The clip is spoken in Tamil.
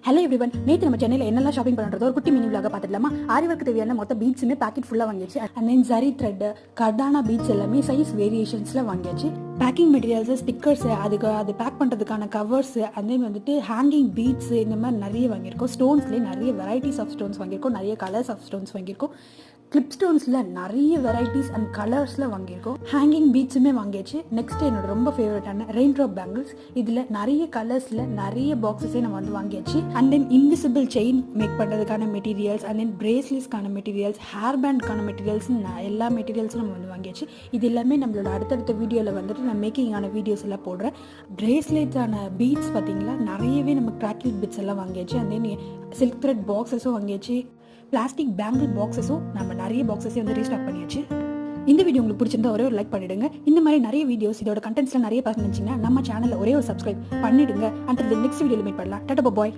ஹலோ எவ்ரிவன், நேற்று நம்ம சென்னையில் என்னெல்லாம் ஷாப்பிங் பண்ணுறது ஒரு குட்டி மினி விலாக பார்த்துடலாமா? ஆரிவர்க்கு தேவையான மொத்த பீட்ஸுமே பேக்கெட் ஃபுல்லாக வாங்கியாச்சு. அண்ட் தென் ஜரி த்ரெட், கர்டானா பீட்ஸ் எல்லாமே சைஸ் வேரியேஷன்ஸில் வாங்கியாச்சு. பேக்கிங் மெட்டீரியல்ஸு, ஸ்டிக்கர்ஸு, அது பேக் பண்ணுறதுக்கான கவர்ஸு, அண்ட் தென் வந்துட்டு ஹேங்கிங் பீட்ஸு, இந்த மாதிரி நிறைய வாங்கியிருக்கோம். ஸ்டோன்ஸ்லேயே நிறைய வெரைட்டிஸ் ஆஃப் ஸ்டோன்ஸ் வாங்கியிருக்கோம், நிறைய கலர்ஸ் ஆஃப் ஸ்டோன்ஸ் வாங்கியிருக்கோம். கிளிப் ஸ்டோன்ஸில் நிறைய வெரைட்டிஸ் அண்ட் கலர்ஸில் வாங்கியிருக்கோம். ஹேங்கிங் பீட்ஸுமே வாங்கியாச்சு. நெக்ஸ்ட் என்னோட ரொம்ப ஃபேவரட்டான ரெயின் ட்ராப் பேங்கிள்ஸ், இதில் நிறைய கலர்ஸில் நிறைய பாக்ஸஸே நம்ம வந்து வாங்கியாச்சு. And then invisible chain make பண்ணுறதுக்கான மெட்டீரியல்ஸ், அண்ட் தென் பிரேஸ்லெட்ஸ்க்கான மெட்டீரியல்ஸ், ஹேர் பேண்ட்க்கான மெட்டீரியல்ஸ், எல்லா மெட்டீரியல்ஸும் நம்ம வந்து வாங்கியாச்சு. இது எல்லாமே நம்மளோட அடுத்தடுத்த வீடியோவில் வந்துட்டு நான் மேக்கிங்கான வீடியோஸ் எல்லாம் போடுறேன். பிரேஸ்லெட்ஸான பீட்ஸ் பார்த்தீங்களா, நிறையவே நம்ம கிராக்கிள் பிட்ஸ் எல்லாம் வாங்கியாச்சு. அண்ட் தென் சில்க் த்ரெட் பாக்ஸஸும் வாங்கியாச்சு. பிளாஸ்டிக் பேங்கிள் பாக்ஸஸும் நம்ம நிறைய பாக்ஸஸே வந்து ரீஸ்டாக் பண்ணியாச்சு. இந்த வீடியோ உங்களுக்கு பிடிச்சிருந்தா ஒரே ஒரு லைக் பண்ணிடுங்க. இந்த மாதிரி நிறைய வீடியோஸ், இதோட கண்டென்ட்ஸ்ல நிறைய பார்க்கணும்னு நினைச்சீங்கன்னா நம்ம சேனல்ல ஒரே ஒரு சப்ஸ்கிரைப் பண்ணிடுங்க. அண்ட் நெக்ஸ்ட் வீடியோல மீட் பண்ணலாம். டாடா பாய்.